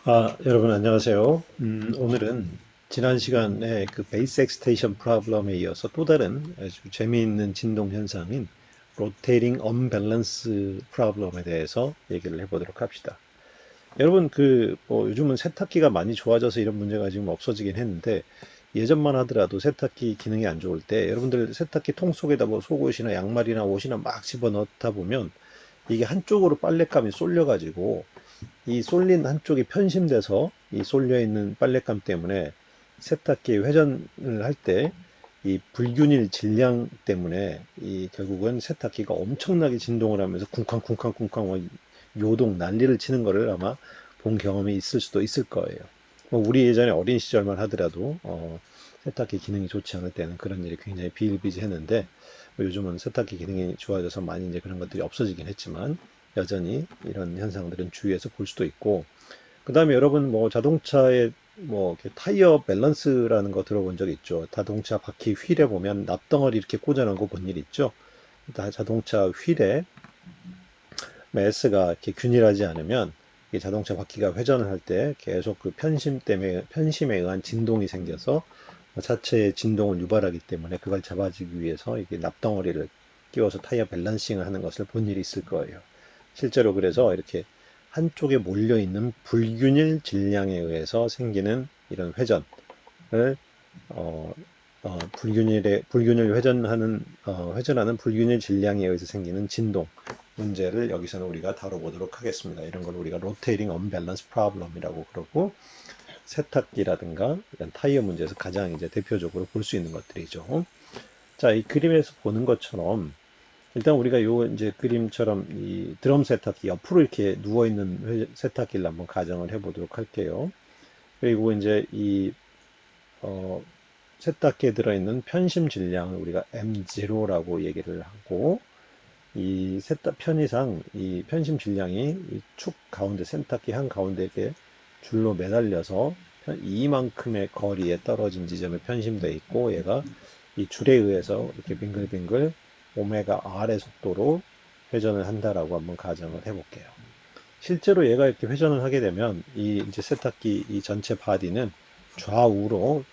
여러분 안녕하세요. 오늘은 지난 시간에 그 베이스 엑스테이션 프로블럼에 이어서 또 다른 아주 재미있는 진동 현상인 로테이팅 언밸런스 프로블럼에 대해서 얘기를 해보도록 합시다. 여러분 뭐 요즘은 세탁기가 많이 좋아져서 이런 문제가 지금 없어지긴 했는데 예전만 하더라도 세탁기 기능이 안 좋을 때 여러분들 세탁기 통 속에다 뭐 속옷이나 양말이나 옷이나 막 집어 넣다 보면 이게 한쪽으로 빨랫감이 쏠려가지고 이 쏠린 한쪽이 편심돼서 이 쏠려 있는 빨랫감 때문에 세탁기 회전을 할 때 이 불균일 질량 때문에 이 결국은 세탁기가 엄청나게 진동을 하면서 쿵쾅쿵쾅쿵쾅 뭐 요동 난리를 치는 거를 아마 본 경험이 있을 수도 있을 거예요. 뭐 우리 예전에 어린 시절만 하더라도 세탁기 기능이 좋지 않을 때는 그런 일이 굉장히 비일비재했는데 뭐 요즘은 세탁기 기능이 좋아져서 많이 이제 그런 것들이 없어지긴 했지만 여전히 이런 현상들은 주위에서 볼 수도 있고, 그 다음에 여러분 뭐 자동차의 뭐 이렇게 타이어 밸런스라는 거 들어본 적 있죠? 자동차 바퀴 휠에 보면 납덩어리 이렇게 꽂아놓은 거 본 일 있죠? 자동차 휠에 S가 이렇게 균일하지 않으면 이 자동차 바퀴가 회전을 할 때 계속 그 편심 때문에 편심에 의한 진동이 생겨서 자체의 진동을 유발하기 때문에 그걸 잡아주기 위해서 이게 납덩어리를 끼워서 타이어 밸런싱을 하는 것을 본 일이 있을 거예요. 실제로 그래서 이렇게 한쪽에 몰려 있는 불균일 질량에 의해서 생기는 이런 회전을 어, 불균일 회전하는 불균일 질량에 의해서 생기는 진동 문제를 여기서는 우리가 다뤄보도록 하겠습니다. 이런 걸 우리가 로테이팅 언밸런스 프로블럼이라고 그러고, 세탁기라든가 이런 타이어 문제에서 가장 이제 대표적으로 볼 수 있는 것들이죠. 자, 이 그림에서 보는 것처럼 일단 우리가 요 이제 그림처럼 이 드럼 세탁기 옆으로 이렇게 누워 있는 세탁기를 한번 가정을 해보도록 할게요. 그리고 이제 이 어, 세탁기에 들어있는 편심 질량을 우리가 M0라고 얘기를 하고, 이 세탁 편의상 이 편심 질량이 이 축 가운데 세탁기 한 가운데 이렇게 줄로 매달려서 이만큼의 거리에 떨어진 지점에 편심되어 있고, 얘가 이 줄에 의해서 이렇게 빙글빙글 오메가 R의 속도로 회전을 한다라고 한번 가정을 해볼게요. 실제로 얘가 이렇게 회전을 하게 되면 이 이제 세탁기 이 전체 바디는 좌우로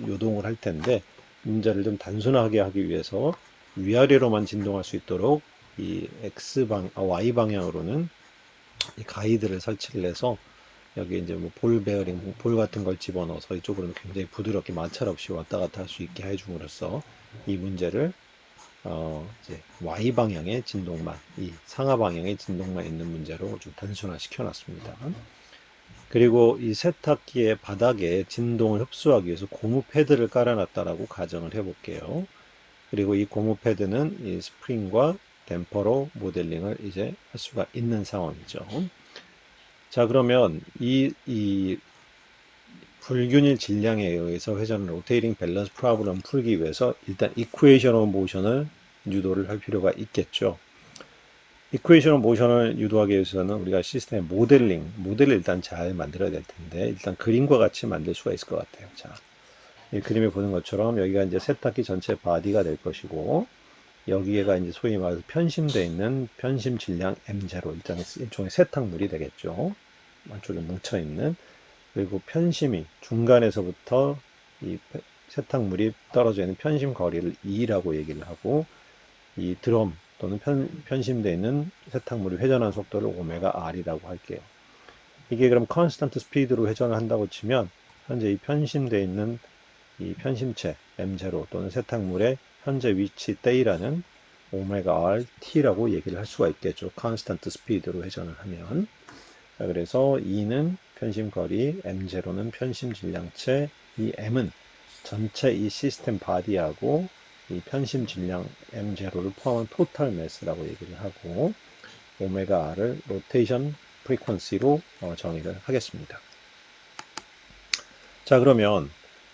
요동을 할 텐데, 문제를 좀 단순하게 하기 위해서 위아래로만 진동할 수 있도록 이 Y 방향으로는 이 가이드를 설치를 해서 여기 이제 뭐 볼 베어링, 볼 같은 걸 집어넣어서 이쪽으로는 굉장히 부드럽게 마찰 없이 왔다 갔다 할 수 있게 해줌으로써 이 문제를 이제 Y 방향의 진동만, 이 상하 방향의 진동만 있는 문제로 좀 단순화 시켜놨습니다. 그리고 이 세탁기의 바닥에 진동을 흡수하기 위해서 고무 패드를 깔아놨다라고 가정을 해볼게요. 그리고 이 고무 패드는 이 스프링과 댐퍼로 모델링을 이제 할 수가 있는 상황이죠. 자, 그러면 이 불균일 질량에 의해서 회전을 로테이팅 밸런스 프로블럼 풀기 위해서 일단 이쿠에이션 오브 모션을 유도를 할 필요가 있겠죠. 이쿠에이션 오브 모션을 유도하기 위해서는 우리가 시스템의 모델을 일단 잘 만들어야 될 텐데, 일단 그림과 같이 만들 수가 있을 것 같아요. 자, 이 그림에 보는 것처럼 여기가 이제 세탁기 전체 바디가 될 것이고, 여기에가 이제 소위 말해서 편심되어 있는 편심 질량 M0, 일종의 세탁물이 되겠죠. 안쪽에 뭉쳐있는. 그리고 편심이 중간에서부터 이 세탁물이 떨어져 있는 편심 거리를 E라고 얘기를 하고, 이 드럼 또는 편심되어 있는 세탁물이 회전하는 속도를 오메가 R이라고 할게요. 이게 그럼 컨스턴트 스피드로 회전을 한다고 치면 현재 이 편심되어 있는 이 편심체 M0 또는 세탁물의 현재 위치 때이라는 오메가 R T라고 얘기를 할 수가 있겠죠. 컨스턴트 스피드로 회전을 하면. 자, 그래서 E는 편심거리, M0는 편심 질량체, 이 M은 전체 이 시스템 바디하고 이 편심 질량 M0를 포함한 토탈 매스라고 얘기를 하고, 오메가 R을 로테이션 프리퀀시로 정의를 하겠습니다. 자, 그러면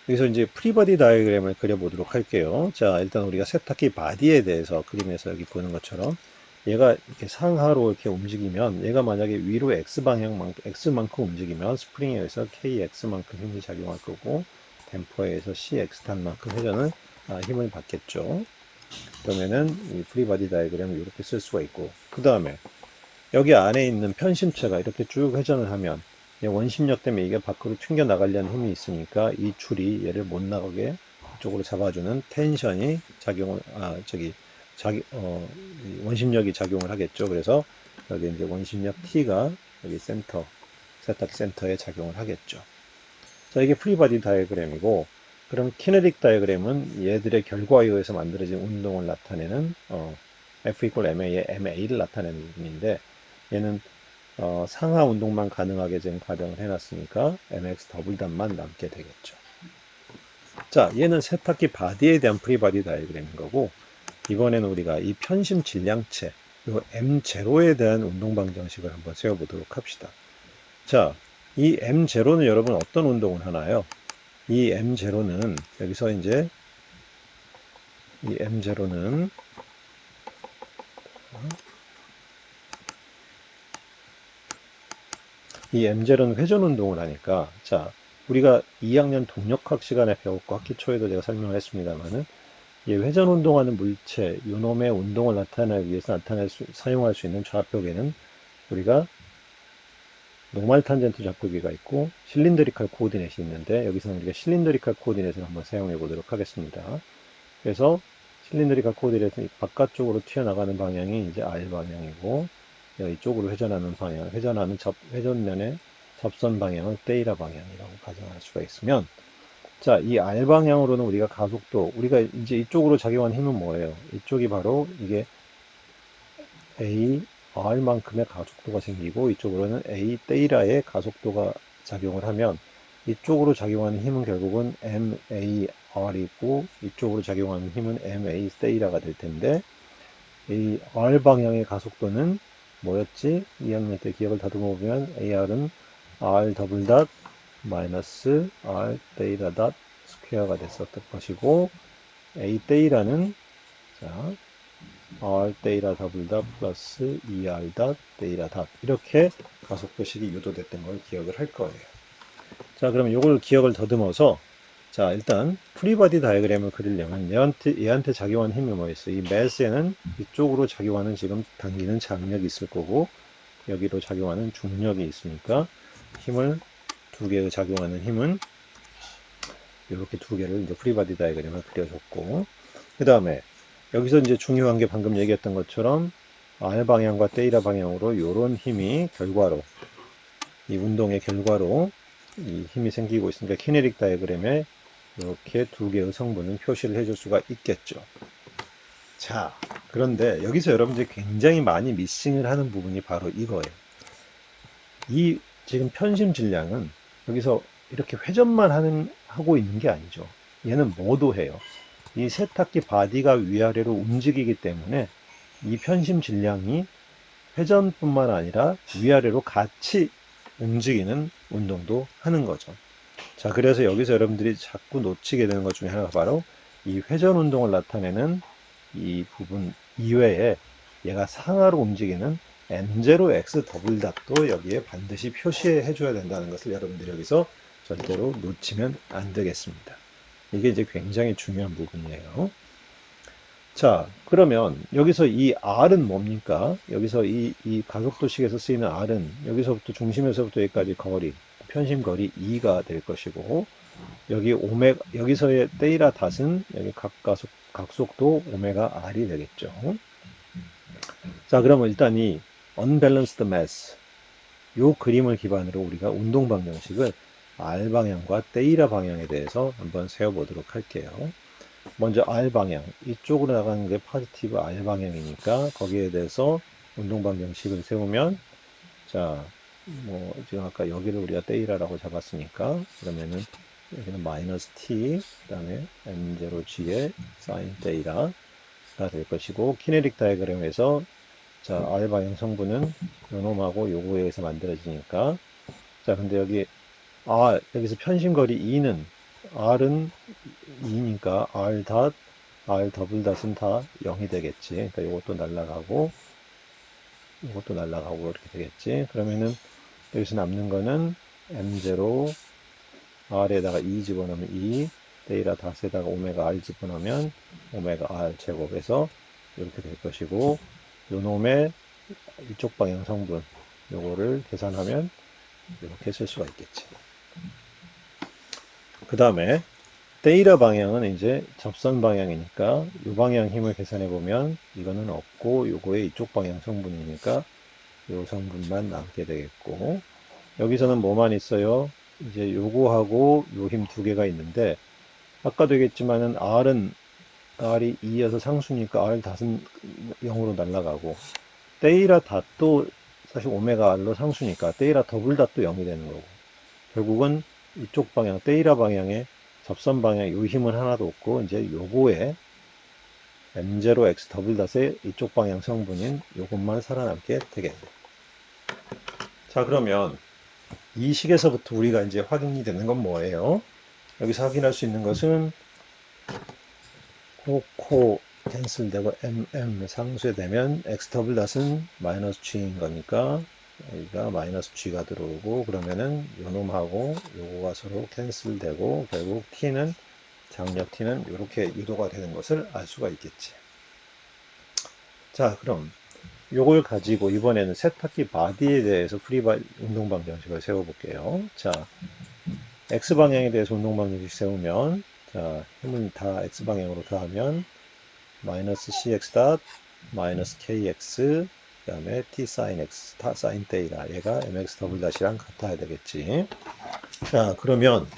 여기서 이제 프리버디 다이어그램을 그려보도록 할게요. 자, 일단 우리가 세탁기 바디에 대해서 그림에서 여기 보는 것처럼 얘가 이렇게 상하로 이렇게 움직이면, 얘가 만약에 위로 X만큼 움직이면 스프링에 의해서 KX만큼 힘이 작용할 거고, 댐퍼에 의해서 CX탄만큼 힘을 받겠죠. 그러면은 이 프리바디 다이어그램을 이렇게 쓸 수가 있고, 그 다음에 여기 안에 있는 편심체가 이렇게 쭉 회전을 하면 원심력 때문에 이게 밖으로 튕겨 나가려는 힘이 있으니까 이 줄이 얘를 못 나가게 이쪽으로 잡아주는 텐션이 작용을, 이 원심력이 작용을 하겠죠. 그래서 여기 이제 원심력 T가 여기 세탁기 센터에 작용을 하겠죠. 자, 이게 프리바디 다이어그램이고, 그럼 키네틱 다이어그램은 얘들의 결과에 의해서 만들어진 운동을 나타내는, F 이퀄 MA의 MA를 나타내는 부분인데, 얘는 상하 운동만 가능하게 지금 가정을 해놨으니까 MX 더블단만 남게 되겠죠. 자, 얘는 세탁기 바디에 대한 프리바디 다이어그램인 거고, 이번에는 우리가 이 편심 질량체, 이 M0에 대한 운동 방정식을 한번 세워보도록 합시다. 자, 이 M0는 여러분 어떤 운동을 하나요? 이 M0는 여기서 이제 이 M0는 이 M0는 회전 운동을 하니까, 자, 우리가 2학년 동력학 시간에 배웠고 학기 초에도 제가 설명을 했습니다만은, 이 회전 운동하는 물체, 요놈의 운동을 나타내기 위해서 사용할 수 있는 좌표계는 우리가 노멀 탄젠트 좌표계가 있고 실린더리칼 코오디넷이 있는데, 여기서는 우리가 실린더리칼 코오디넷을 한번 사용해 보도록 하겠습니다. 그래서 실린더리칼 코오디넷은 바깥쪽으로 튀어나가는 방향이 이제 R 방향이고, 이쪽으로 회전하는 방향, 회전면의 접선 방향을 테이라 방향이라고 가정할 수가 있으면, 자, 이 R 방향으로는 우리가 가속도, 우리가 이제 이쪽으로 작용한 힘은 뭐예요? 이쪽이 바로 이게 A, R만큼의 가속도가 생기고, 이쪽으로는 A, 테이라의 가속도가 작용을 하면, 이쪽으로 작용하는 힘은 결국은 MAR이고, 이쪽으로 작용하는 힘은 MA, 테이라가 될 텐데, 이 R 방향의 가속도는 뭐였지? 2학년 때 기억을 다듬어 보면, AR은 R 더블 닷 마이너스 R 데이터 닷 스퀘어가 됐었던 것이고, A 데이터는 자, R 데이터 더블 닷 플러스 ER 닷 데이터 닷 이렇게 가속도식이 유도됐던 걸 기억을 할 거예요. 자, 그러면 이걸 기억을 더듬어서, 자, 일단 프리바디 다이어그램을 그리려면 얘한테 작용하는 힘이 뭐 있어? 이 매스에는 이쪽으로 작용하는 지금 당기는 장력이 있을 거고, 여기로 작용하는 중력이 있으니까 힘을 두 개의 작용하는 힘은 이렇게 두 개를 이제 프리바디 다이어그램을 그려줬고, 그 다음에 여기서 이제 중요한 게 방금 얘기했던 것처럼 R 방향과 테이라 방향으로 이런 힘이 결과로, 이 운동의 결과로 이 힘이 생기고 있으니까 키네틱 다이어그램에 이렇게 두 개의 성분을 표시를 해줄 수가 있겠죠. 자, 그런데 여기서 여러분들이 굉장히 많이 미싱을 하는 부분이 바로 이거예요. 이 지금 편심 질량은 여기서 이렇게 회전만 하고 있는 게 아니죠. 얘는 뭐도 해요. 이 세탁기 바디가 위아래로 움직이기 때문에 이 편심 질량이 회전뿐만 아니라 위아래로 같이 움직이는 운동도 하는 거죠. 자, 그래서 여기서 여러분들이 자꾸 놓치게 되는 것 중에 하나가 바로 이 회전 운동을 나타내는 이 부분 이외에 얘가 상하로 움직이는 M0X 더블 닷도 여기에 반드시 표시해 줘야 된다는 것을 여러분들이 여기서 절대로 놓치면 안 되겠습니다. 이게 이제 굉장히 중요한 부분이에요. 자, 그러면 여기서 이 R은 뭡니까? 여기서 이 가속도식에서 쓰이는 R은 여기서부터 중심에서부터 여기까지 거리, 편심 거리 2가 될 것이고, 여기서의 테이라 닷은 여기 각속도 오메가 R이 되겠죠. 자, 그러면 일단 이 unbalanced mass, 요 그림을 기반으로 우리가 운동 방정식을 R 방향과 테이라 방향에 대해서 한번 세워보도록 할게요. 먼저 R 방향, 이쪽으로 나가는 게 포지티브 R 방향이니까 거기에 대해서 운동 방정식을 세우면, 자, 뭐 지금 아까 여기를 우리가 테이라라고 잡았으니까, 그러면은 여기는 마이너스 t, 그 다음에 m0g의 사인 테이라가 될 것이고, 키네틱 다이어그램에서 자, R 방향 성분은 요놈하고 요거에 의해서 만들어지니까, 자, 근데 여기서 편심거리 2는, R은 2니까 R 닷, R 더블 닷은 다 0이 되겠지. 그러니까 이것도 날라가고 이렇게 되겠지. 그러면은 여기서 남는 거는 M0, R에다가 2 집어넣으면 2, 데이라 닷에다가 오메가 R 집어넣으면 오메가 R 제곱해서 이렇게 될 것이고, 요놈의 이쪽 방향 성분, 요거를 계산하면 이렇게 쓸 수가 있겠지. 그 다음에 데이터 방향은 이제 접선 방향이니까 이 방향 힘을 계산해 보면 이거는 없고 요거의 이쪽 방향 성분이니까 요 성분만 남게 되겠고, 여기서는 뭐만 있어요? 이제 요거하고 요 힘 두 개가 있는데, 아까도 얘기했지만은 R이 2여서 상수니까 R 닷은 0으로 날아가고, 데이터 닷도 사실 오메가 R로 상수니까 데이터 더블 닷도 0이 되는 거고, 결국은 이쪽 방향, 데이터 방향에 접선 방향 요 힘은 하나도 없고, 이제 요거에 M0X 더블 닷의 이쪽 방향 성분인 요것만 살아남게 되겠네. 자, 그러면 이 식에서부터 우리가 이제 확인이 되는 건 뭐예요? 여기서 확인할 수 있는 것은 코 캔슬되고 상수에 되면 x 더블 닷은 마이너스 g인 거니까 여기가 마이너스 g가 들어오고, 그러면은 요놈하고 요거가 서로 캔슬되고 결국 t는 장력 t는 이렇게 유도가 되는 것을 알 수가 있겠지. 자, 그럼 요걸 가지고 이번에는 세탁기 바디에 대해서 운동 방정식을 세워볼게요. 자, X방향에 대해서 운동 방정식 세우면, 자, 힘을 다 X방향으로 더하면, 마이너스 CX 닷, 마이너스 KX, 그 다음에 T 사인 X, 다 사인 데이터. 얘가 MX 더블 닷이랑 같아야 되겠지. 자, 그러면,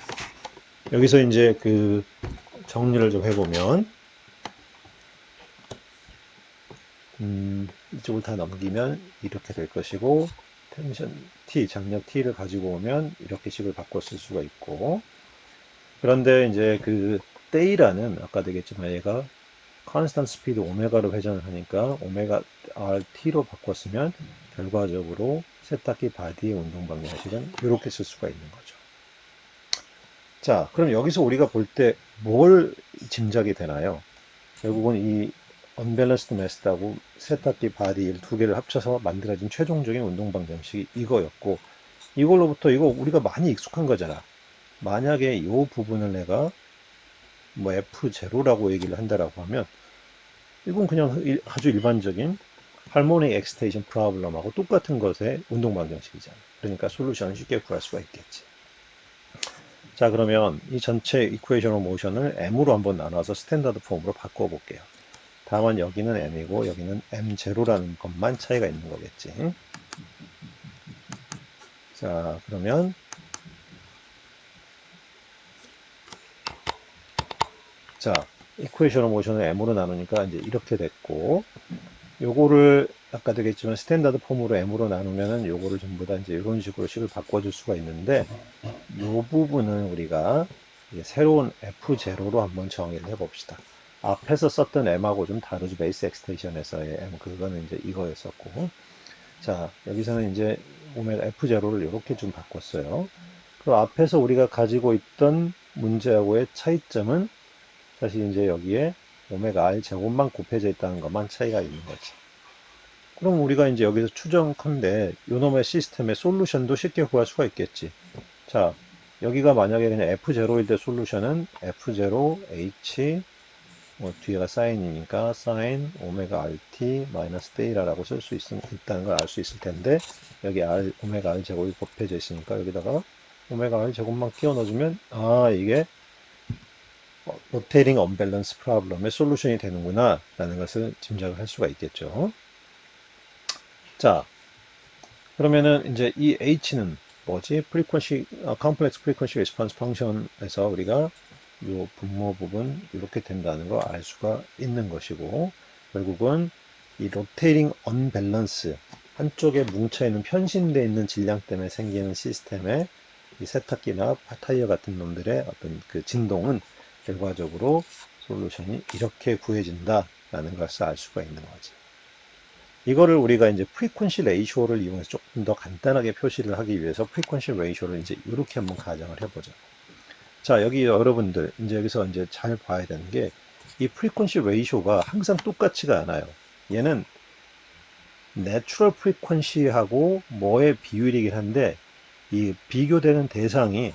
여기서 이제 그 정리를 좀 해보면, 이쪽을 다 넘기면 이렇게 될 것이고, 텐션 T, 장력 T를 가지고 오면 이렇게 식을 바꿔 쓸 수가 있고, 그런데 이제 그 데이라는 아까 되겠지만 얘가 컨스턴트 스피드 오메가로 회전을 하니까 오메가 RT로 바꿨으면 결과적으로 세탁기 바디의 운동 방정식은 이렇게 쓸 수가 있는 거죠. 자, 그럼 여기서 우리가 볼 때 뭘 짐작이 되나요? 결국은 이 언밸런스드 매스하고 세탁기 바디 두 개를 합쳐서 만들어진 최종적인 운동 방정식이 이거였고, 이걸로부터 이거 우리가 많이 익숙한 거잖아. 만약에 이 부분을 내가 뭐 F0라고 얘기를 한다라고 하면 이건 그냥 아주 일반적인 할모닉 엑스테이션 프로블럼하고 똑같은 것의 운동 방정식이잖아. 그러니까 솔루션을 쉽게 구할 수가 있겠지. 자, 그러면 이 전체 이쿠에이션 오브 모션을 M으로 한번 나눠서 스탠다드 폼으로 바꿔 볼게요. 다만 여기는 M이고 여기는 M0라는 것만 차이가 있는 거겠지. 자, 그러면 자, 이쿠에이션 오브 모션을 M으로 나누니까 이제 이렇게 됐고, 요거를 아까 되겠지만 스탠다드 폼으로 M으로 나누면은 요거를 전부 다 이제 이런 식으로 식을 바꿔줄 수가 있는데, 요 부분은 우리가 새로운 F0로 한번 정의를 해봅시다. 앞에서 썼던 M하고 좀 다르죠. 베이스 엑스텐션에서의 M, 그거는 이제 이거였었고. 자, 여기서는 이제 오메가 F0를 이렇게 좀 바꿨어요. 그 앞에서 우리가 가지고 있던 문제하고의 차이점은 사실 이제 여기에 오메가 R 제곱만 곱해져 있다는 것만 차이가 있는 거지. 그럼 우리가 이제 여기서 추정컨대 요놈의 시스템의 솔루션도 쉽게 구할 수가 있겠지. 자, 여기가 만약에 그냥 F0일 때 솔루션은 F0H, 뒤에가 사인이니까 사인 오메가 RT 마이너스 데이라라고 쓸 수 있다는 걸 알 수 있을 텐데, 여기 오메가 R 제곱이 곱해져 있으니까 여기다가 오메가 R 제곱만 끼워 넣어주면, 이게 로테이링 언밸런스 프로블럼의 솔루션이 되는구나 라는 것을 짐작을 할 수가 있겠죠. 자, 그러면은 이제 이 H는 뭐지? 컴플렉스 프리퀀시 리스폰스 펑션에서 우리가 요 분모 부분 이렇게 된다는 걸 알 수가 있는 것이고, 결국은 이 로테이링 언밸런스, 한쪽에 뭉쳐있는 편심되어 있는 질량 때문에 생기는 시스템의 이 세탁기나 타이어 같은 놈들의 어떤 그 진동은 결과적으로 솔루션이 이렇게 구해진다라는 것을 알 수가 있는 거지. 이거를 우리가 이제 프리퀀시 레이쇼를 이용해서 조금 더 간단하게 표시를 하기 위해서 프리퀀시 레이쇼를 이제 이렇게 한번 가정을 해보죠. 자, 여기 여러분들 이제 여기서 이제 잘 봐야 되는 게 이 프리퀀시 레이쇼가 항상 똑같지가 않아요. 얘는 내추럴 프리퀀시하고 뭐의 비율이긴 한데 이 비교되는 대상이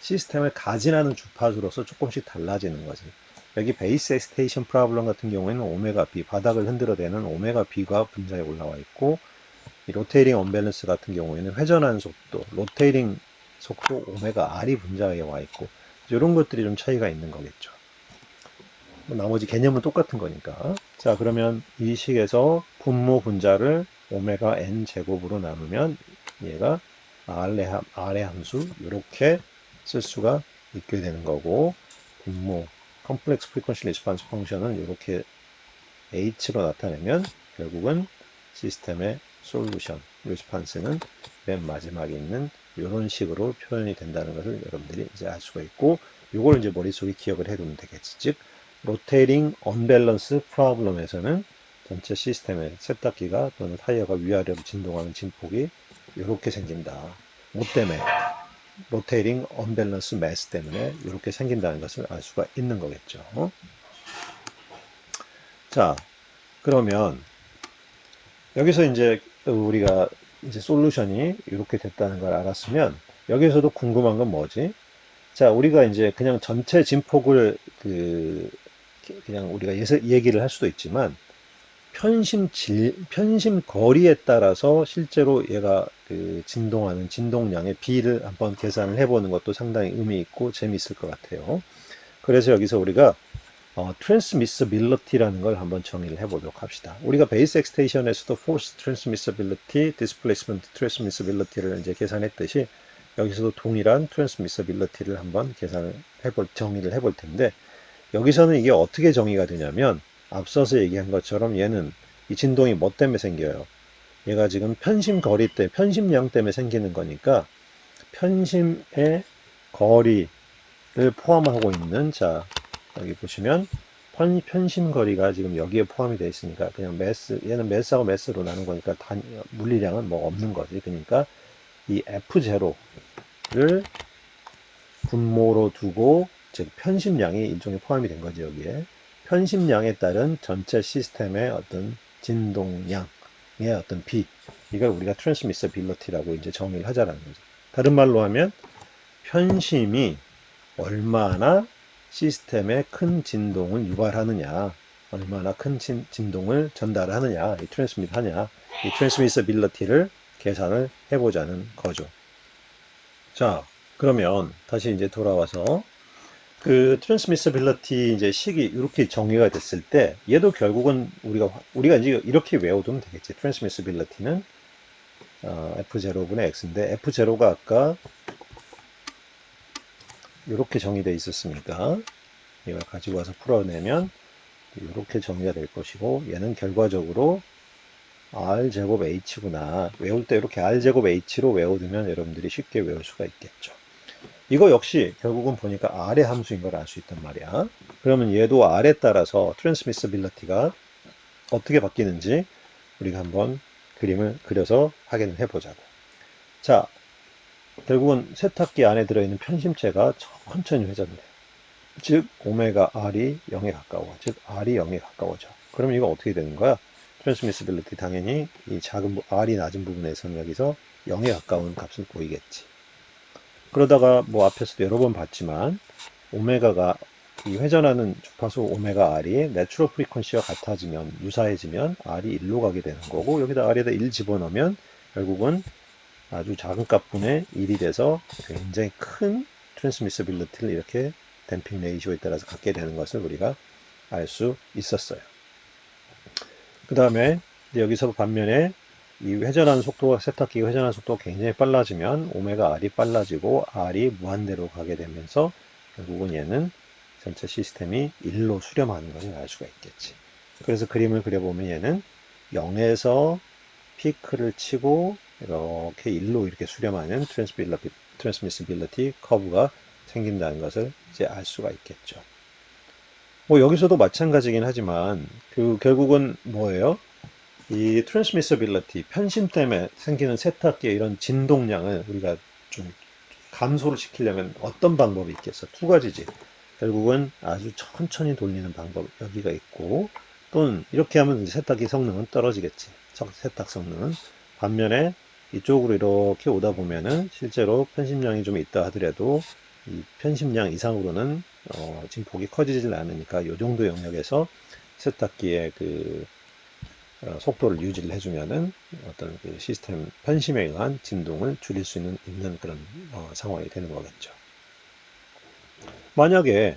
시스템을 가진하는 주파수로서 조금씩 달라지는 거지. 여기 베이스 엑스테이션 프로블럼 같은 경우에는 오메가 B, 바닥을 흔들어대는 오메가 B가 분자에 올라와 있고, 이 로테이링 언밸런스 같은 경우에는 회전하는 속도, 로테이링 속도 오메가 R이 분자에 와 있고 이런 것들이 좀 차이가 있는 거겠죠. 뭐 나머지 개념은 똑같은 거니까. 자, 그러면 이 식에서 분모 분자를 오메가 n 제곱으로 나누면 얘가 R의 함수 이렇게 쓸 수가 있게 되는 거고, 분모 컴플렉스 프리퀀시 리스폰스 펑션은 이렇게 h로 나타내면 결국은 시스템의 솔루션 리스폰스는 맨 마지막에 있는 이런 식으로 표현이 된다는 것을 여러분들이 이제 알 수가 있고, 이걸 이제 머릿속에 기억을 해두면 되겠지. 즉 로테이링 언밸런스 프로블럼에서는 전체 시스템의 세탁기가 또는 타이어가 위아래로 진동하는 진폭이 이렇게 생긴다. 뭐 때문에? 로테이링 언밸런스 매스 때문에 이렇게 생긴다는 것을 알 수가 있는 거겠죠. 자, 그러면 여기서 이제 우리가 이제 솔루션이 이렇게 됐다는 걸 알았으면 여기서도 궁금한 건 뭐지? 자, 우리가 이제 그냥 전체 진폭을 그냥 우리가 얘기를 할 수도 있지만 편심 거리에 따라서 실제로 얘가 진동하는 진동량의 비를 한번 계산을 해보는 것도 상당히 의미 있고 재미있을 것 같아요. 그래서 여기서 우리가 transmissibility라는 걸 한번 정의를 해보도록 합시다. 우리가 베이스 엑스테이션에서도 force transmissibility, displacement transmissibility를 이제 계산했듯이 여기서도 동일한 transmissibility를 한번 정의를 해볼 텐데, 여기서는 이게 어떻게 정의가 되냐면 앞서서 얘기한 것처럼 얘는 이 진동이 뭐 때문에 생겨요? 얘가 지금 편심 거리 때 편심량 때문에 생기는 거니까 편심의 거리를 포함하고 있는, 자 여기 보시면 편심 거리가 지금 여기에 포함이 되어 있으니까 그냥 얘는 매스하고 매스로 나눈 거니까 물리량은 뭐 없는 거지. 그러니까 이 F0를 분모로 두고 즉 편심량이 일종의 포함이 된 거죠. 여기에 편심량에 따른 전체 시스템의 어떤 진동량의 어떤 비, 이걸 우리가 트랜스미서빌리티라고 이제 정의를 하자라는 거죠. 다른 말로 하면 편심이 얼마나 시스템에 큰 진동을 유발하느냐, 얼마나 큰 진동을 전달하느냐, 이 트랜스미트 하냐, 이 트랜스미서빌리티를 계산을 해보자는 거죠. 자, 그러면 다시 이제 돌아와서 트랜스미서빌리티 이제 식이 이렇게 정의가 됐을 때 얘도 결국은 우리가 이제 이렇게 외워두면 되겠지. 트랜스미서빌리티는 F0분의 X인데 F0가 아까 이렇게 정의되어 있었으니까 이걸 가지고 와서 풀어내면 이렇게 정의가 될 것이고, 얘는 결과적으로 R제곱 H구나. 외울 때 이렇게 R제곱 H로 외워두면 여러분들이 쉽게 외울 수가 있겠죠. 이거 역시 결국은 보니까 R의 함수인 걸 알 수 있단 말이야. 그러면 얘도 R에 따라서 트랜스미서빌리티가 어떻게 바뀌는지 우리가 한번 그림을 그려서 확인을 해보자고. 자, 결국은 세탁기 안에 들어있는 편심체가 천천히 회전돼. 즉 오메가 R이 0에 가까워. 즉 R이 0에 가까워져. 그럼 이거 어떻게 되는 거야? 트랜스미서빌리티 당연히 이 작은 R이 낮은 부분에서는 여기서 0에 가까운 값을 보이겠지. 그러다가 뭐 앞에서도 여러 번 봤지만 오메가가 이 회전하는 주파수 오메가 R이 내추럴 프리퀀시와 같아지면 유사해지면 R이 1로 가게 되는 거고, 여기다 R에다 1 집어넣으면 결국은 아주 작은 값분의 1이 돼서 굉장히 큰 트랜스미서빌리티를 이렇게 댐핑 레이시오에 따라서 갖게 되는 것을 우리가 알 수 있었어요. 그 다음에 여기서 반면에 이 회전하는 속도가, 세탁기가 회전하는 속도가 굉장히 빨라지면 오메가 R이 빨라지고 R이 무한대로 가게 되면서 결국은 얘는 전체 시스템이 1로 수렴하는 것을 알 수가 있겠지. 그래서 그림을 그려보면 얘는 0에서 피크를 치고 이렇게 1로 이렇게 수렴하는 트랜스미시빌리티 커브가 생긴다는 것을 이제 알 수가 있겠죠. 뭐 여기서도 마찬가지긴 하지만 결국은 뭐예요? 이 트랜스미서빌리티 편심 때문에 생기는 세탁기의 이런 진동량을 우리가 좀 감소를 시키려면 어떤 방법이 있겠어? 두 가지지. 결국은 아주 천천히 돌리는 방법 여기가 있고, 또는 이렇게 하면 세탁기 성능은 떨어지겠지. 세탁 성능은. 반면에 이쪽으로 이렇게 오다 보면은 실제로 편심량이 좀 있다 하더라도 이 편심량 이상으로는 진폭이 커지질 않으니까 이 정도 영역에서 세탁기의 속도를 유지를 해주면은 어떤 그 시스템 편심에 의한 진동을 줄일 수 있는 그런 상황이 되는 거겠죠. 만약에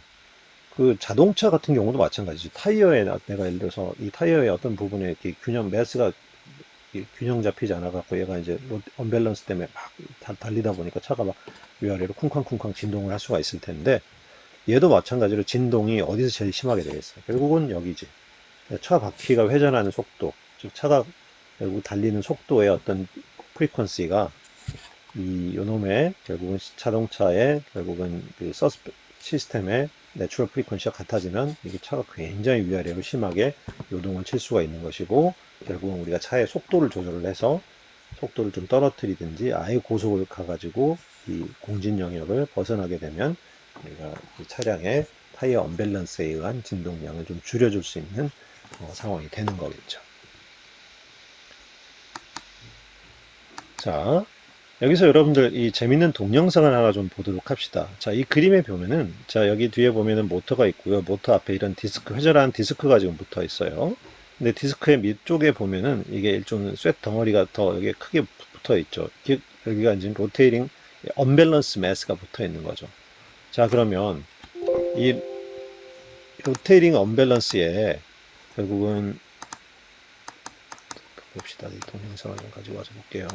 그 자동차 같은 경우도 마찬가지죠. 타이어에 내가 예를 들어서 이 타이어의 어떤 부분에 이렇게 매스가 균형 잡히지 않아 갖고 얘가 이제 언밸런스 때문에 막 달리다 보니까 차가 막 위아래로 쿵쾅쿵쾅 진동을 할 수가 있을 텐데, 얘도 마찬가지로 진동이 어디서 제일 심하게 되겠어요? 결국은 여기지. 차 바퀴가 회전하는 속도, 즉 차가 결국 달리는 속도의 어떤 프리퀀시가 이 요놈의 결국은 자동차의 결국은 그 시스템의 내추럴 프리퀀시가 같아지면 이게 차가 굉장히 위아래로 심하게 요동을 칠 수가 있는 것이고, 결국은 우리가 차의 속도를 조절을 해서 속도를 좀 떨어뜨리든지 아예 고속을 가가지고 이 공진 영역을 벗어나게 되면 우리가 이 차량의 타이어 언밸런스에 의한 진동량을 좀 줄여줄 수 있는 상황이 되는 거겠죠. 자, 여기서 여러분들 이 재밌는 동영상을 하나 좀 보도록 합시다. 자, 이 그림에 보면은, 자, 여기 뒤에 보면은 모터가 있고요. 모터 앞에 이런 디스크, 회전하는 디스크가 지금 붙어 있어요. 근데 디스크의 밑쪽에 보면은 이게 일종의 쇳 덩어리가 더 여기에 크게 붙어 있죠. 여기가 이제 로테이링 언밸런스 매스가 붙어 있는 거죠. 자, 그러면 이 로테이링 언밸런스에 결국은 봅시다. 이 동영상을 좀 가지고 와서 볼게요.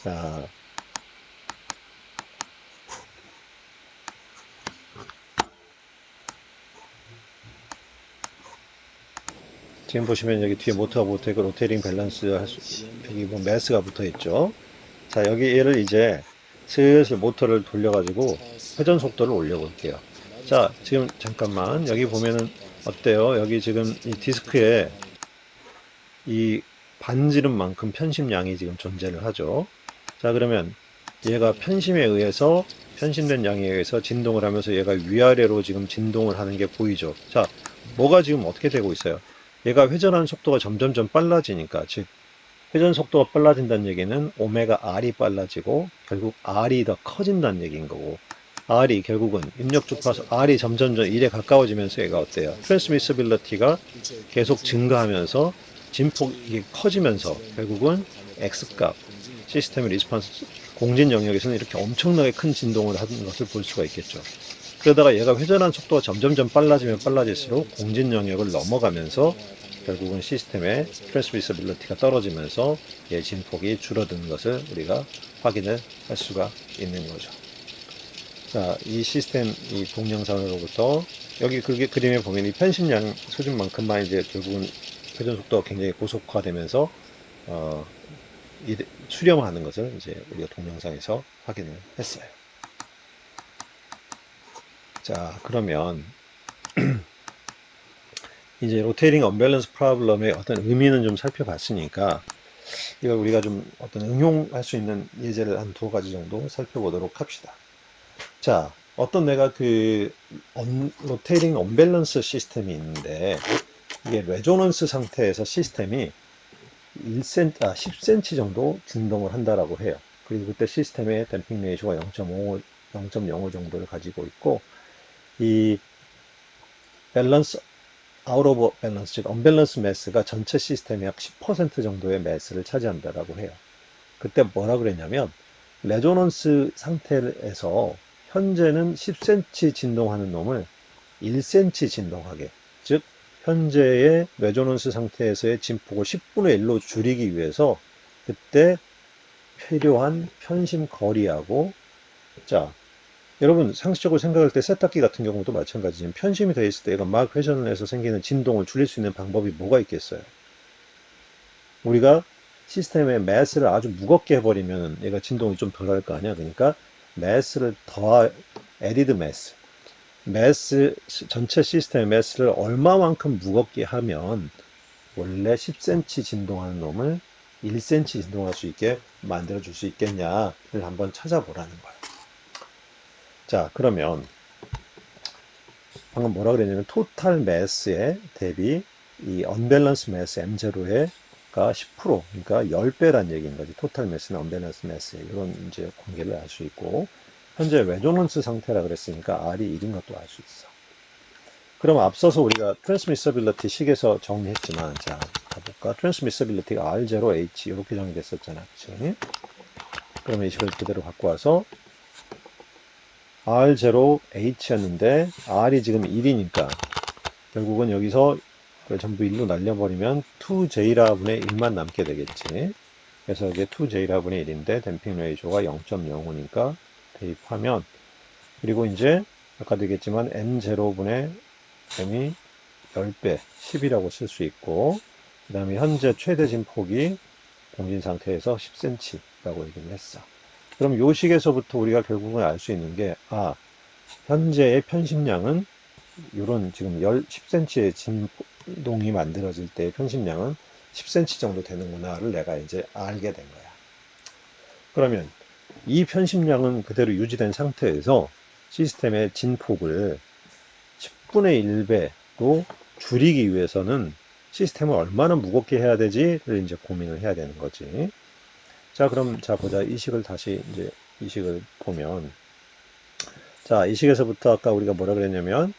자, 지금 보시면 여기 뒤에 모터가 붙어 있고 로테이링 밸런스 여기 뭐 매스가 붙어 있죠. 자, 여기 얘를 이제 슬슬 모터를 돌려가지고 회전 속도를 올려볼게요. 자, 지금 잠깐만 여기 보면은 어때요? 여기 지금 이 디스크에 이 반지름만큼 편심량이 지금 존재를 하죠. 자, 그러면 얘가 편심에 의해서 편심된 양에 의해서 진동을 하면서 얘가 위아래로 지금 진동을 하는 게 보이죠. 자, 뭐가 지금 어떻게 되고 있어요? 얘가 회전하는 속도가 점점점 빨라지니까, 즉 회전 속도가 빨라진다는 얘기는 오메가 R이 빨라지고 결국 R이 더 커진다는 얘기인 거고, R이 결국은 입력 주파수 R이 점점점 1에 가까워지면서 얘가 어때요? 트랜스미시빌리티가 계속 증가하면서 진폭이 커지면서 결국은 X값 시스템의 리스폰스 공진 영역에서는 이렇게 엄청나게 큰 진동을 하는 것을 볼 수가 있겠죠. 그러다가 얘가 회전하는 속도가 점점점 빨라지면 빨라질수록 공진 영역을 넘어가면서 결국은 시스템의 트랜스미시빌리티가 떨어지면서 얘 진폭이 줄어드는 것을 우리가 확인을 할 수가 있는 거죠. 자, 이 시스템 이 동영상으로부터 여기 그림에 보면 이 편심량 수준만큼만 이제 결국은 회전 속도가 굉장히 고속화되면서 수렴하는 것을 이제 우리가 동영상에서 확인을 했어요. 자, 그러면 이제 로테이링 언밸런스 프로블럼의 어떤 의미는 좀 살펴봤으니까 이걸 우리가 좀 어떤 응용할 수 있는 예제를 한 두 가지 정도 살펴보도록 합시다. 자, 어떤 내가 로테이링 언밸런스 시스템이 있는데 이게 레조넌스 상태에서 시스템이 10cm 정도 진동을 한다라고 해요. 그리고 그때 시스템의 댐핑 레이쇼가 0.05 정도를 가지고 있고, 이 밸런스 아웃 오브 밸런스, 즉 언밸런스 매스가 전체 시스템의 약 10% 정도의 매스를 차지한다라고 해요. 그때 뭐라 그랬냐면 레조넌스 상태에서 현재는 10cm 진동하는 놈을 1cm 진동하게, 즉 현재의 레조넌스 상태에서의 진폭을 10분의 1로 줄이기 위해서 그때 필요한 편심 거리하고, 자, 여러분 상식적으로 생각할 때 세탁기 같은 경우도 마찬가지지만 편심이 되어 있을 때 얘가 막 회전을 해서 생기는 진동을 줄일 수 있는 방법이 뭐가 있겠어요? 우리가 시스템의 매스를 아주 무겁게 해버리면 얘가 진동이 좀 덜 할 거 아니야. 그러니까 매스를 에디드 매스 전체 시스템의 매스를 얼마만큼 무겁게 하면 원래 10cm 진동하는 놈을 1cm 진동할 수 있게 만들어 줄 수 있겠냐를 한번 찾아보라는 거예요. 자, 그러면 방금 뭐라 그랬냐면 토탈 매스에 대비 이 언밸런스 매스 M0가 10%, 그러니까 10배란 얘기인 거지. 토탈 매스나 언밸런스 매스 이런 이제 관계를 알 수 있고, 현재 레조넌스 상태라 그랬으니까 R이 1인 것도 알 수 있어. 그럼 앞서서 우리가 트랜스미서빌리티 식에서 정리했지만, 자, 가볼까? 트랜스미서빌리티가 R0H 이렇게 정의됐었잖아. 그치? 그러면 이 식을 그대로 갖고 와서 R0H였는데 R이 지금 1이니까 결국은 여기서 그걸 전부 1로 날려버리면 2J라분의 1만 남게 되겠지. 그래서 이게 2J라분의 1인데 댐핑 레이쇼가 0.05니까 대입하면, 그리고 이제 아까도 얘기했지만 M0분의 M이 10배 10이라고 쓸 수 있고, 그 다음에 현재 최대 진폭이 공진 상태에서 10cm라고 얘기를 했어. 그럼 요 식에서부터 우리가 결국은 알 수 있는 게, 현재의 편심량은 요런 지금 10cm의 진동이 만들어질 때의 편심량은 10cm 정도 되는구나를 내가 이제 알게 된 거야. 그러면 이 편심량은 그대로 유지된 상태에서 시스템의 진폭을 10분의 1배로 줄이기 위해서는 시스템을 얼마나 무겁게 해야 되지를 이제 고민을 해야 되는 거지. 자, 그럼 자 보자. 이 식을 다시 이제 이 식을 보면, 자, 이 식에서부터 아까 우리가 뭐라 그랬냐면,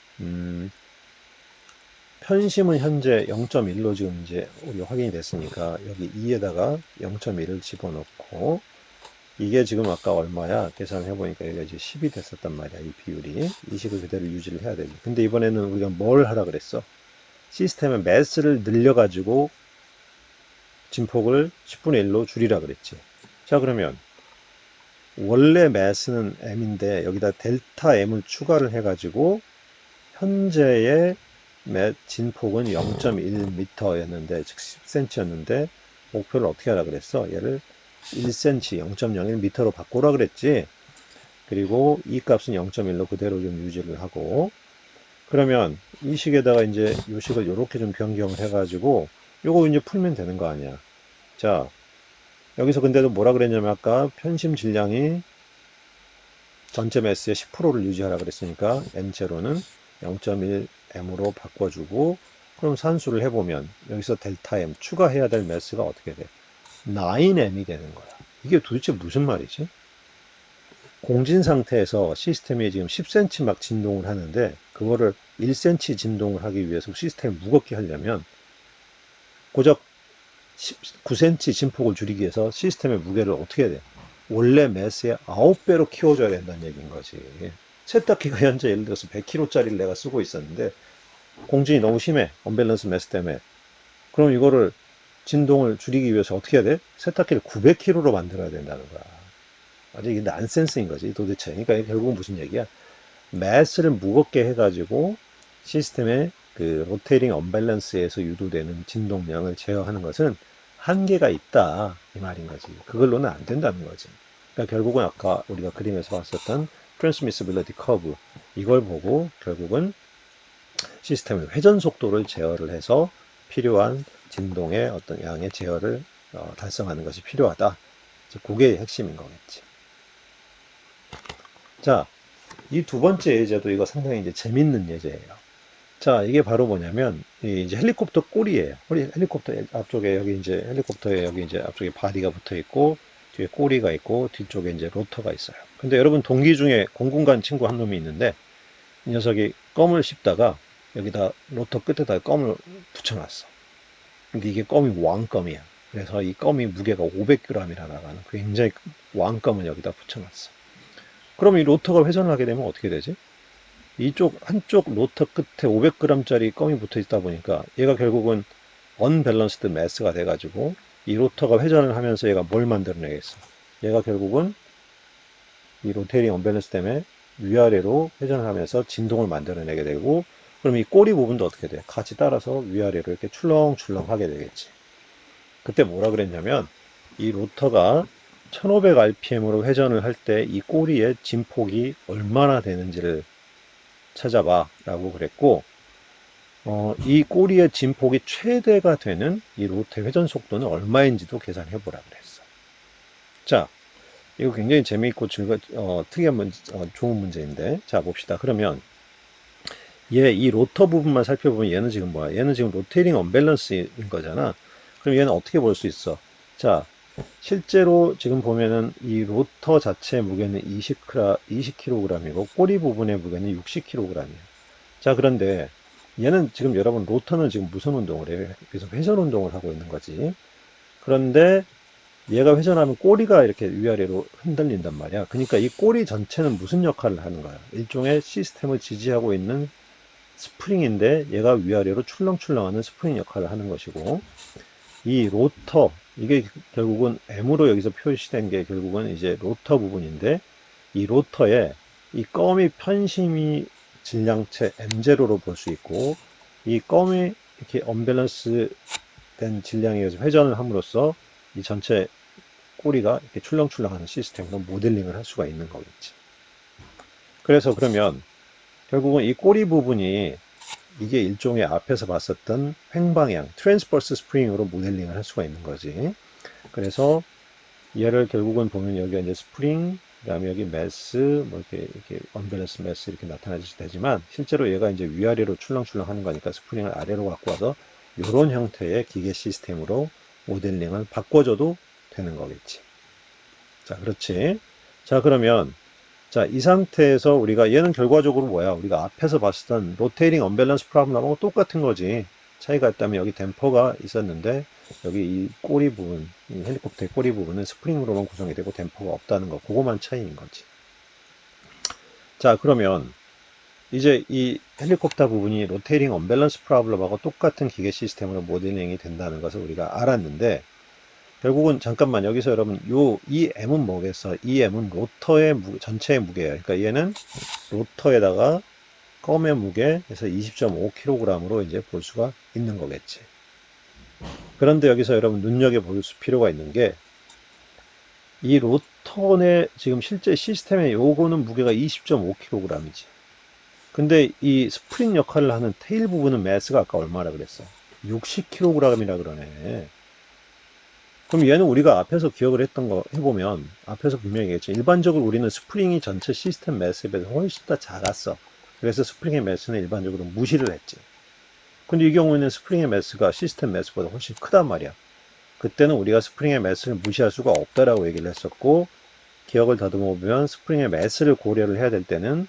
편심은 현재 0.1로 지금 이제 우리 확인이 됐으니까 여기 2에다가 0.1을 집어넣고, 이게 지금 아까 얼마야? 계산을 해보니까 여기가 이제 10이 됐었단 말이야. 이 비율이. 이 식을 그대로 유지를 해야 되지. 근데 이번에는 우리가 뭘 하라 그랬어? 시스템의 매스를 늘려가지고 진폭을 10분의 1로 줄이라 그랬지. 자, 그러면 원래 매스는 M인데 여기다 델타 M을 추가를 해가지고 현재의 진폭은 0.1m였는데, 즉 10cm였는데 목표를 어떻게 하라 그랬어? 얘를 1cm, 0.01m로 바꾸라 그랬지. 그리고 이 값은 0.1로 그대로 좀 유지를 하고, 그러면 이 식에다가 이제 이 식을 이렇게 좀 변경을 해가지고 요거 이제 풀면 되는 거 아니야. 자, 여기서 근데도 뭐라 그랬냐면 아까 편심 질량이 전체 매스의 10%를 유지하라 그랬으니까 M0는 0.1m으로 바꿔주고, 그럼 산수를 해보면 여기서 델타 M 추가해야 될 매스가 어떻게 돼? 9m이 되는 거야. 이게 도대체 무슨 말이지? 공진 상태에서 시스템이 지금 10cm 막 진동을 하는데 그거를 1cm 진동을 하기 위해서 시스템을 무겁게 하려면 고작 9cm 진폭을 줄이기 위해서 시스템의 무게를 어떻게 해야 돼? 원래 매스의 9배로 키워줘야 된다는 얘기인 거지. 세탁기가 현재 예를 들어서 100kg짜리를 내가 쓰고 있었는데 공진이 너무 심해. 언밸런스 매스 때문에. 그럼 이거를 진동을 줄이기 위해서 어떻게 해야 돼? 세탁기를 900kg로 만들어야 된다는 거야. 아주 이게 난센스인 거지 도대체. 그러니까 결국은 무슨 얘기야? 매스를 무겁게 해가지고 시스템의 그 로테이링 언밸런스에서 유도되는 진동량을 제어하는 것은 한계가 있다 이 말인 거지. 그걸로는 안 된다는 거지. 그러니까 결국은 아까 우리가 그림에서 봤었던 트랜스미시빌리티 커브, 이걸 보고 결국은 시스템의 회전 속도를 제어를 해서 필요한 진동의 어떤 양의 제어를 달성하는 것이 필요하다. 그게 핵심인 거겠지. 자, 이 두 번째 예제도 이거 상당히 이제 재밌는 예제예요. 자, 이게 바로 뭐냐면, 이제 헬리콥터 꼬리예요. 헬리콥터 앞쪽에 여기 이제 헬리콥터에 여기 이제 앞쪽에 바디가 붙어 있고, 뒤에 꼬리가 있고, 뒤쪽에 이제 로터가 있어요. 근데 여러분 동기 중에 공군관 친구 한 놈이 있는데, 이 녀석이 껌을 씹다가 여기다 로터 끝에다 껌을 붙여놨어. 근데 이게 껌이 왕껌이야. 그래서 이 껌이 무게가 500g이나 나가는 굉장히 왕껌을 여기다 붙여놨어. 그럼 이 로터가 회전을 하게 되면 어떻게 되지? 이쪽 한쪽 로터 끝에 500g짜리 껌이 붙어 있다 보니까 얘가 결국은 언밸런스드 매스가 돼가지고 이 로터가 회전을 하면서 얘가 뭘 만들어내겠어? 얘가 결국은 이 로테이링 언밸런스 때문에 위아래로 회전을 하면서 진동을 만들어내게 되고, 그럼 이 꼬리 부분도 어떻게 돼? 같이 따라서 위아래로 이렇게 출렁출렁 하게 되겠지. 그때 뭐라 그랬냐면 이 로터가 1500rpm으로 회전을 할 때 이 꼬리의 진폭이 얼마나 되는지를 찾아봐 라고 그랬고, 이 꼬리의 진폭이 최대가 되는 이 로테 회전 속도는 얼마인지도 계산해 보라 그랬어. 자, 이거 굉장히 재미있고 특이한 좋은 문제인데, 자 봅시다. 그러면 이 로터 부분만 살펴보면 얘는 지금 뭐야? 얘는 지금 로테이링 언밸런스인 거잖아. 그럼 얘는 어떻게 볼 수 있어? 자, 실제로 지금 보면은 이 로터 자체의 무게는 20kg이고 꼬리 부분의 무게는 60kg이야. 자, 그런데 얘는 지금 여러분 로터는 지금 무슨 운동을 해요? 계속 회전 운동을 하고 있는 거지. 그런데 얘가 회전하면 꼬리가 이렇게 위아래로 흔들린단 말이야. 그러니까 이 꼬리 전체는 무슨 역할을 하는 거야? 일종의 시스템을 지지하고 있는 스프링인데 얘가 위아래로 출렁출렁하는 스프링 역할을 하는 것이고, 이 로터, 이게 결국은 M으로 여기서 표시된 게 결국은 이제 로터 부분인데, 이 로터에 이 껌이 편심이 질량체 M0로 볼 수 있고, 이 껌이 이렇게 언밸런스 된 질량에 의해서 회전을 함으로써 이 전체 꼬리가 이렇게 출렁출렁하는 시스템으로 모델링을 할 수가 있는 거겠지. 그래서 그러면 결국은 이 꼬리 부분이 이게 일종의 앞에서 봤었던 횡방향, 트랜스버스 스프링으로 모델링을 할 수가 있는 거지. 그래서 얘를 결국은 보면 여기가 이제 스프링, 그 다음에 여기 매스, 뭐 이렇게 언밸런스 매스 이렇게 나타나듯이 되지만, 실제로 얘가 이제 위아래로 출렁출렁 하는 거니까 스프링을 아래로 갖고 와서 이런 형태의 기계 시스템으로 모델링을 바꿔줘도 되는 거겠지. 자, 그렇지. 자, 그러면 자, 이 상태에서 우리가 얘는 결과적으로 뭐야? 우리가 앞에서 봤었던 로테이링 언밸런스 프로블럼하고 똑같은 거지. 차이가 있다면 여기 댐퍼가 있었는데 여기 이 꼬리 부분, 이 헬리콥터의 꼬리 부분은 스프링으로만 구성이 되고 댐퍼가 없다는 거. 그거만 차이인 거지. 자, 그러면 이제 이 헬리콥터 부분이 로테이링 언밸런스 프로블럼하고 똑같은 기계 시스템으로 모델링이 된다는 것을 우리가 알았는데, 결국은 잠깐만 여기서 여러분 이 M은 뭐겠어? 이 M은 로터의 전체의 무게예요. 그러니까 얘는 로터에다가 껌의 무게에서 20.5kg으로 이제 볼 수가 있는 거겠지. 그런데 여기서 여러분 눈여겨볼 필요가 있는 게, 이 로터의 지금 실제 시스템의 요거는 무게가 20.5kg이지. 근데 이 스프링 역할을 하는 테일 부분은 매스가 아까 얼마라 그랬어? 60kg이라 그러네. 그럼 얘는 우리가 앞에서 기억을 했던 거 해보면 앞에서 분명히 얘기했죠. 일반적으로 우리는 스프링이 전체 시스템 매스에 비해서 훨씬 더 작았어. 그래서 스프링의 매스는 일반적으로 무시를 했지. 근데 이 경우에는 스프링의 매스가 시스템 매스보다 훨씬 크단 말이야. 그때는 우리가 스프링의 매스를 무시할 수가 없다라고 얘기를 했었고, 기억을 다듬어 보면 스프링의 매스를 고려를 해야 될 때는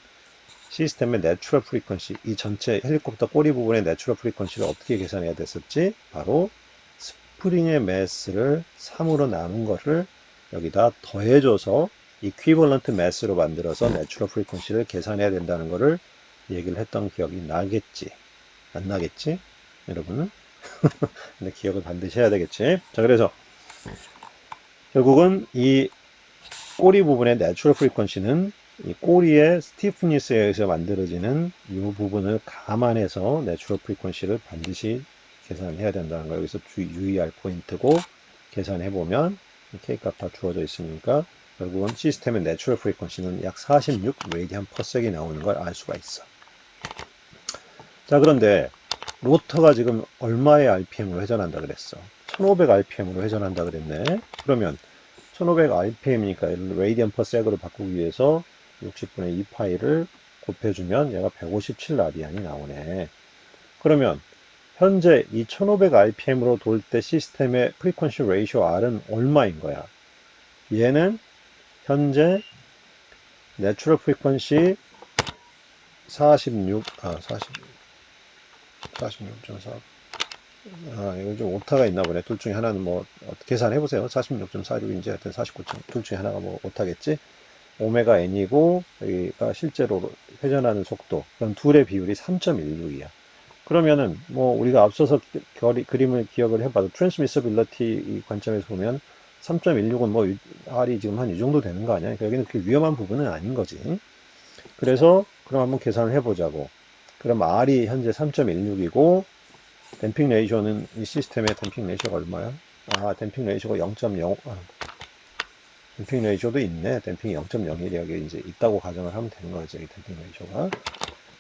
시스템의 내추럴 프리퀀시, 이 전체 헬리콥터 꼬리 부분의 내추럴 프리퀀시를 어떻게 계산해야 됐었지? 바로 스프링의 매스를 3으로 나눈 거를 여기다 더해줘서 이퀴벌런트 매스로 만들어서 내추럴 프리퀀시를 계산해야 된다는 거를 얘기를 했던 기억이 나겠지. 안 나겠지? 여러분은? 근데 기억을 반드시 해야 되겠지. 자, 그래서 결국은 이 꼬리 부분의 내추럴 프리퀀시는 이 꼬리의 스티프니스에 의해서 만들어지는 이 부분을 감안해서 내추럴 프리퀀시를 반드시 계산해야 된다는 거 여기서 유의할 포인트고, 계산해보면 K값 다 주어져 있으니까 결국은 시스템의 내추럴 프리퀀시는 약 46 레디안 퍼 섹이 나오는 걸 알 수가 있어. 자, 그런데 로터가 지금 얼마의 RPM으로 회전한다 그랬어? 1500 RPM으로 회전한다 그랬네. 그러면 1500 RPM이니까 레디안 퍼 섹으로 바꾸기 위해서 60분의 2 파이를 곱해주면 얘가 157 라디안이 나오네. 그러면 현재 이 1500 RPM으로 돌 때 시스템의 프리퀀시 레이쇼 R은 얼마인 거야? 얘는 현재 내추럴 프리퀀시 46, 46.4. 이거 좀 오타가 있나 보네. 둘 중에 하나는 뭐, 계산해 보세요. 46.46인지 하여튼 49. 둘 중에 하나가 뭐 오타겠지? 오메가 n이고, 여기가 실제로 회전하는 속도. 그럼 둘의 비율이 3.16이야. 그러면은, 뭐, 우리가 앞서서 그림을 기억을 해봐도, 트랜스미서빌리티 관점에서 보면, 3.16은 뭐, R이 지금 한 이 정도 되는 거 아니야? 그러니까 여기는 그렇게 위험한 부분은 아닌 거지. 그래서, 그럼 한번 계산을 해보자고. 그럼 R이 현재 3.16이고, 댐핑 레이쇼는 이 시스템의 댐핑 레이쇼가 얼마야? 댐핑 레이쇼가 0.0, 댐핑 레이쇼도 있네. 댐핑이 0.01이 여기 이제 있다고 가정을 하면 되는 거지, 이 댐핑 레이쇼가.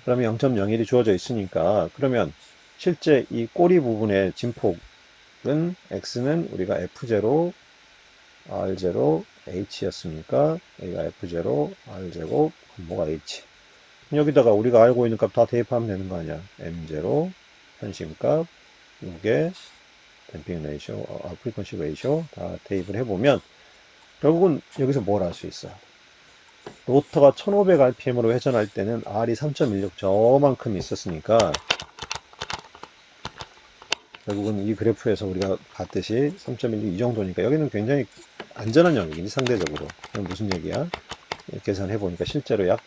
그러면 0.01이 주어져 있으니까, 그러면 실제 이 꼬리 부분의 진폭은 X는 우리가 F0, R0, H였으니까, 여기가 F0, R0, 뭐가 H. 여기다가 우리가 알고 있는 값 다 대입하면 되는 거 아니야. M0, 현심값, 무게, 댐핑 레이쇼, 프리퀀시 레이쇼 다 대입을 해보면 결국은 여기서 뭘 알 수 있어? 로터가 1500 RPM으로 회전할 때는 R이 3.16 저만큼 있었으니까 결국은 이 그래프에서 우리가 봤듯이 3.16 이 정도니까 여기는 굉장히 안전한 영역이니 상대적으로. 그럼 무슨 얘기야? 계산해 보니까 실제로 약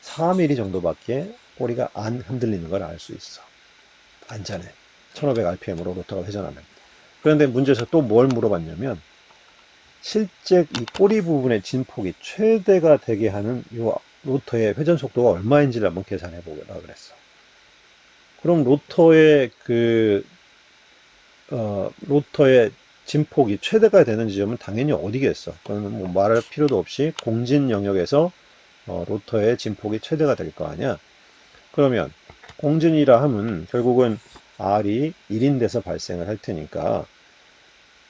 4mm 정도밖에 꼬리가 안 흔들리는 걸 알 수 있어. 안전해. 1500rpm으로 로터가 회전하면. 그런데 문제에서 또 뭘 물어봤냐면 실제 이 꼬리 부분의 진폭이 최대가 되게 하는 이 로터의 회전 속도가 얼마인지를 한번 계산해 보려고 그랬어. 그럼 로터의 진폭이 최대가 되는 지점은 당연히 어디겠어? 그거는 뭐 말할 필요도 없이 공진 영역에서 로터의 진폭이 최대가 될 거 아니야? 그러면 공진이라 하면 결국은 R이 1인 데서 발생을 할 테니까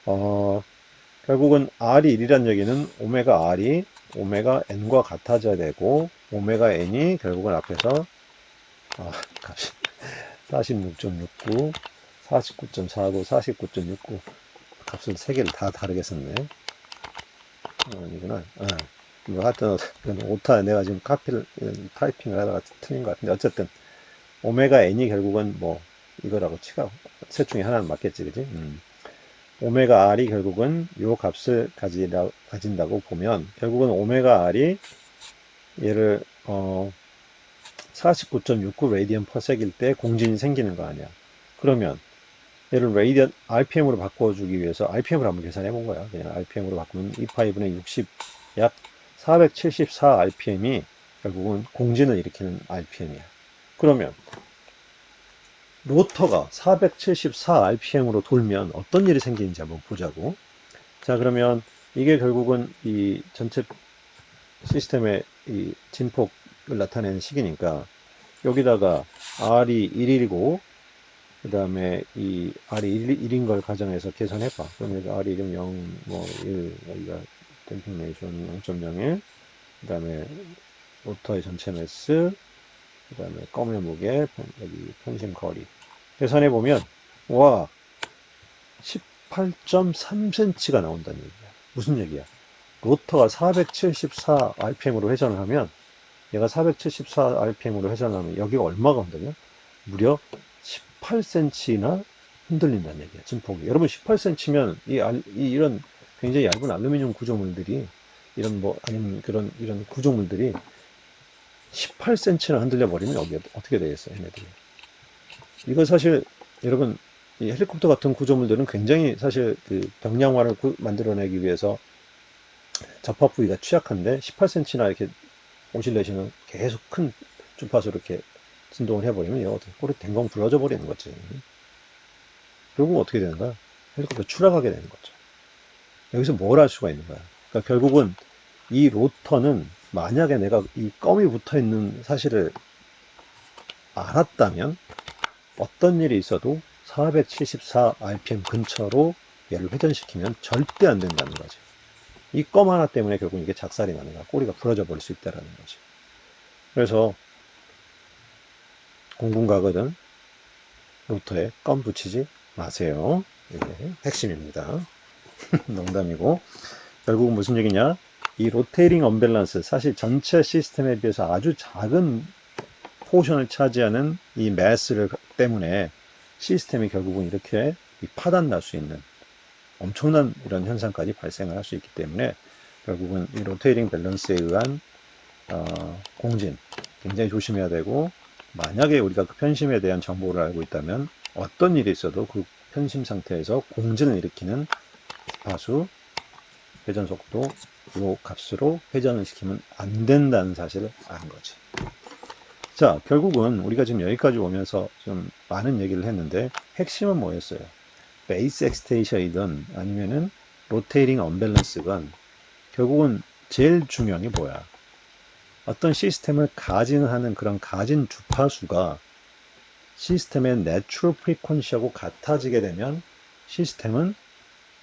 어, 결국은 R이 1이란 얘기는 오메가 R이 오메가 N과 같아져야 되고 오메가 N이 결국은 앞에서 값이 46.69, 49.49, 49.69 값을 3개를 다 다르게 썼네. 아니구나. 뭐 하여튼 오타 내가 지금 타이핑을 하다가 틀린 것 같은데 어쨌든 오메가 n이 결국은 뭐 이거라고 치가 셋 중에 하나는 맞겠지, 그지? 오메가 r이 결국은 요 값을 가진다고 보면 결국은 오메가 r이 얘를 49.69 레디언 퍼섹일 때 공진이 생기는 거 아니야. 그러면 얘를 레디언 RPM으로 바꿔주기 위해서 RPM으로 한번 계산해 본 거야. 그냥 RPM으로 바꾸면 28분의 60, 약 474 RPM이 결국은 공진을 일으키는 RPM이야. 그러면 로터가 474 RPM으로 돌면 어떤 일이 생기는지 한번 보자고. 자, 그러면 이게 결국은 이 전체 시스템의 이 진폭을 나타내는 식이니까 여기다가 R이 1이고 그 다음에 이 R이 1인 걸 가정해서 계산해봐. 그러면 R이 1이면 0, 뭐 1, 여기가 댐핑 레이션 0.01, 그 다음에 로터의 전체 매스, 그 다음에 검의 무게, 여기 편심 거리. 계산해보면, 와, 18.3cm가 나온다는 얘기야. 무슨 얘기야? 로터가 474 rpm으로 회전을 하면, 얘가 474 rpm으로 회전하면 여기가 얼마가 흔들려? 무려 18cm나 흔들린다는 얘기야, 진폭이. 여러분 18cm면 이런 굉장히 얇은 알루미늄 구조물들이 이런 뭐 아니면 이런 구조물들이 18cm나 흔들려 버리면 여기 어떻게 되겠어요, 얘네들이. 이거 사실 여러분 이 헬리콥터 같은 구조물들은 굉장히 사실 그 경량화를 만들어내기 위해서 접합 부위가 취약한데 18cm나 이렇게 오실레이션은 계속 큰 주파수로 이렇게 진동을 해버리면 얘가 어떻게 꼬리 댕강 부러져 버리는 거지. 결국 어떻게 되는 거야? 헬리콥터 추락하게 되는 거죠. 여기서 뭘 할 수가 있는 거야? 그러니까 결국은 이 로터는 만약에 내가 이 껌이 붙어 있는 사실을 알았다면 어떤 일이 있어도 474 rpm 근처로 얘를 회전시키면 절대 안 된다는 거지. 이 껌 하나 때문에 결국 이게 작살이 나는 거야. 꼬리가 부러져 버릴 수 있다는 거지. 그래서 공군 가거든 로터에 껌 붙이지 마세요. 이게 핵심입니다. 농담이고 결국은 무슨 얘기냐? 이 로테이링 언밸런스 사실 전체 시스템에 비해서 아주 작은 포션을 차지하는 이 매스를 때문에 시스템이 결국은 이렇게 파단 날 수 있는 엄청난 이런 현상까지 발생을 할 수 있기 때문에 결국은 이 로테이링 밸런스에 의한 공진 굉장히 조심해야 되고 만약에 우리가 그 편심에 대한 정보를 알고 있다면 어떤 일이 있어도 그 편심 상태에서 공진을 일으키는 파수 회전 속도 요 값으로 회전을 시키면 안 된다는 사실을 아는 거지. 자, 결국은 우리가 지금 여기까지 오면서 좀 많은 얘기를 했는데 핵심은 뭐였어요? 베이스 엑스테이션이든 아니면은 로테이링 언밸런스건 결국은 제일 중요한 게 뭐야? 어떤 시스템을 가진하는 그런 가진 주파수가 시스템의 내추럴 프리퀀시하고 같아지게 되면 시스템은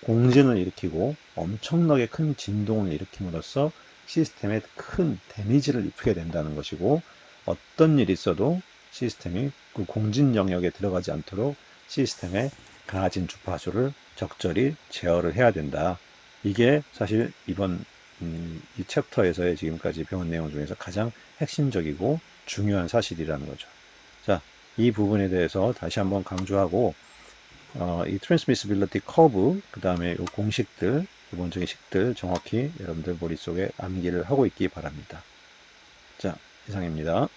공진을 일으키고 엄청나게 큰 진동을 일으킴으로써 시스템에 큰 데미지를 입히게 된다는 것이고 어떤 일이 있어도 시스템이 그 공진 영역에 들어가지 않도록 시스템의 가진 주파수를 적절히 제어를 해야 된다. 이게 사실 이번 이 챕터에서의 지금까지 배운 내용 중에서 가장 핵심적이고 중요한 사실이라는 거죠. 자, 이 부분에 대해서 다시 한번 강조하고 이 트랜스미시빌리티 커브, 그 다음에 이 공식들, 기본적인 식들 정확히 여러분들 머릿속에 암기를 하고 있기 바랍니다. 자, 이상입니다.